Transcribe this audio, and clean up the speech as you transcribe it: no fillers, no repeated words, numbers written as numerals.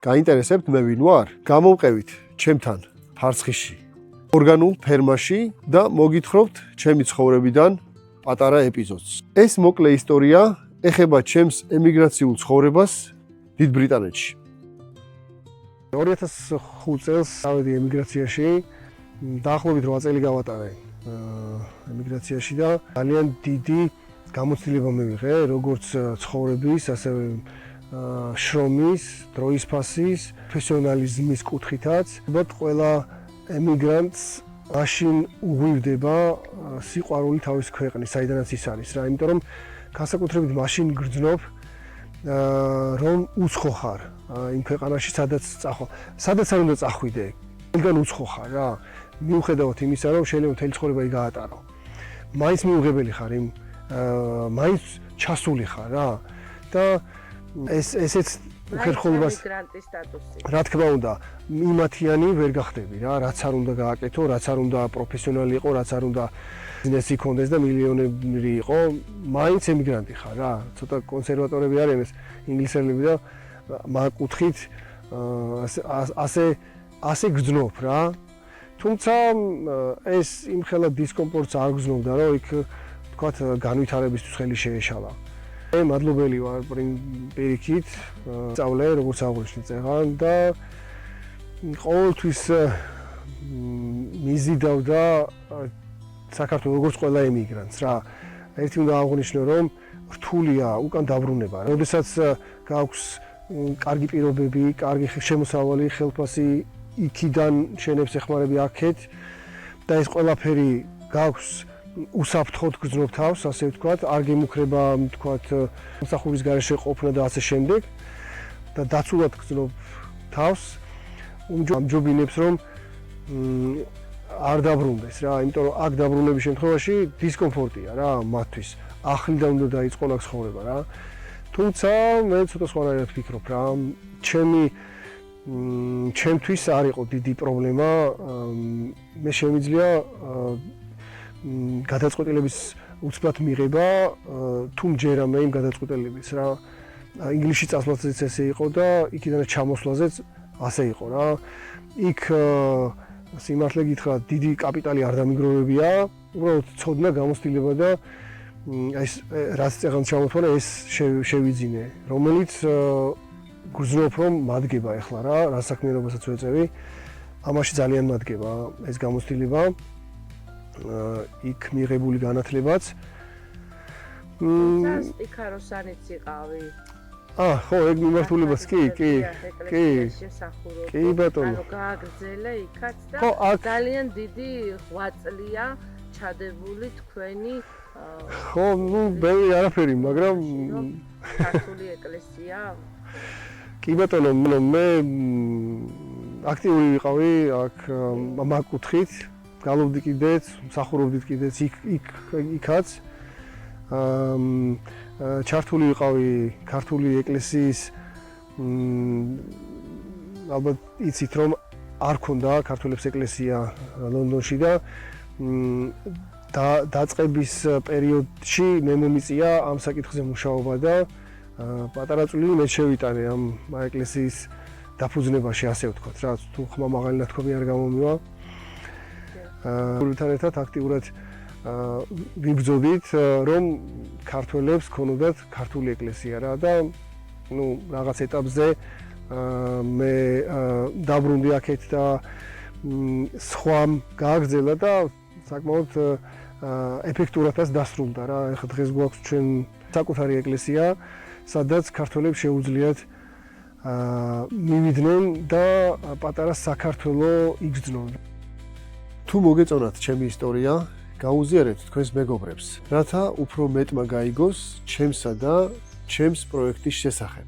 გაინტერესებთ მე ვინ ვარ? გამოვყევით ჩემთან ფარცხიში, ორგანულ ფერმაში და მოგითხრობთ ჩემი ცხოვრებიდან პატარა ეპიზოდს. ეს მოკლე ისტორია ეხება ჩემს ემიგრაციულ ცხოვრებას დიდ ბრიტანეთში. 2005 წელს ავედი ემიგრაციაში, დაახლოებით 8 წელი გავატარე ემიგრაციაში და ძალიან დიდი გამოცდილება მივიღე, როგორც ცხოვრების, ასევე შრომის, დროის ფასის, პროფესიონალიზმის კუთხითაც. ალბათ ყველა ემიგრანტს მაშინ უღვივდება სიყვარული თავის ქვეყნის, საიდანაც ის არის რა, იმიტომ რომ განსაკუთრებით მაშინ გრძნობ რომ უცხო ხარ იმ ქვეყანაში, სადაც არ უნდა წახვიდე, ყველგან უცხო ხარ რა. მიუხედავად იმისა, რომ შეიძლება მთელი ცხოვრება იქ გაატარო. მაინც მიუღებელი ხარ იმ მაინც ჩასული ხარ რა. და ესეც უხერხულობას მიგრანტის სტატუსი. რა თქმა უნდა, იმათიანი ვერ გახდები რა, რაც არ უნდა გააკეთო, რაც არ უნდა პროფესიონალი იყო, რაც არ უნდა ბიზნესი ქონდეს და მილიონერი იყო, მაინც ემიგრანტი ხარ რა. ცოტა კონსერვატორები არიან ეს ინგლისელები და მაგ კუთხით ასე გძნობ რა. თუმცა ეს იმხელა დისკომფორტს არ გძნობდა, რომ იქ თქვათ განვითარებისთვის ხელი შეეშალა. მე მადლობელი ვარ პირიქით, სწავლე როგორც აღნიშნე წეღან და ყოველთვის მიზიდავდა საქართველოს როგორც ყველა ემიგრანტს რა. ერთი უნდა აღნიშნო, რომ რთულია უკან დაბრუნება. როდესაც გაქვს კარგი პირობები, კარგი შემოსავალი, ხელფასი იქიდან შენებს ეხმარები აქეთ და ეს ყველაფერი გაქვს უსაფრთხოდ გრძნობ თავს, ასე ვთქვათ, არ გემუქრება, ვთქვათ, მსახურის გარეშე ყოფნა და ასე შემდეგ და დაცულად გრძნობ თავს. ამჯობინებს, რომ არ დაბრუნდეს რა, იმიტომ რომ აქ დაბრუნების შემთხვევაში დისკომფორტია რა მათთვის. ახლიდან უნდა დაიწყონ აქ ცხოვრება რა. თუმცა მე ცოტა სხვანაირად ვფიქრობ რა. ჩემთვის არ იყო დიდი პრობლემა, მე შემიძლია გადაწყვეტილების უცბად მიღება, თუ მჯერამე იმ გადაწყვეტილების რა. ინგლისში წასვლაზეც ესე იყო და იქიდან ჩამოსვლაზეც ასე იყო რა. იქ სიმართლე გითხრათ, დიდი კაპიტალი არ დამიგროვებია, უბრალოდ ცოდნა, გამოცდილება და ეს რაც წეღან ჩამოთვალე, ეს შევიძინე, რომელიც გრძნობ რომ მადგება ახლა რა, რა საქმიანობასაც ვეწევი, ამაში ძალიან მადგება ეს გამოცდილება. იქ მიღებული განათლებაც. სპიქაროსანიც იყავი. ხო, ეგ მიმართულებაც კი. კი ბატონო. ანუ გააგრძელე იქაც და ძალიან დიდი 8 წლია ჩადებული თქვენი ხო, ბევრი არაფერი, მაგრამ ქართული ეკლესია. კი ბატონო, მე აქტიური ვიყავი აქ მაგ კუთხით. გალობდი კიდეც, მსახურობდით კიდეც იქაც. ჩართული ვიყავი ქართული ეკლესიის, ალბათ იცით რომ არ ქონდა ქართველებს ეკლესია ლონდონში და დაწყების პერიოდში მე მომიწია ამ საკითხზე მუშაობა და პატარა წვლილი მე შევიტანე ამ ეკლესიის დაფუძნებაში, ასე ვთქვათ რა, თუ ხმა მაღალი ნათქვამი არ გამომივა. გულთან ერთად აქტიურად ვიბრძოდით, რომ ქართველებს ქონოდათ ქართული ეკლესია რა და რაღაც ეტაპზე მე დაბრუნდი აქეთ და სხვამ გააგრძელა და საკმაოდ ეფექტურადაც დასრულდა რა. ეხლა დღეს გვაქვს ჩვენ საკუთარი ეკლესია, სადაც ქართველებს შეუძლიათ მივიდნენ და პატარა საქართველო იგრძნონ. თუ მოგეწონათ ჩემი ისტორია, გაუზიარეთ თქვენს მეგობრებს, რათა უფრო მეტმა გაიგოს ჩემსა და ჩემს პროექტის შესახებ.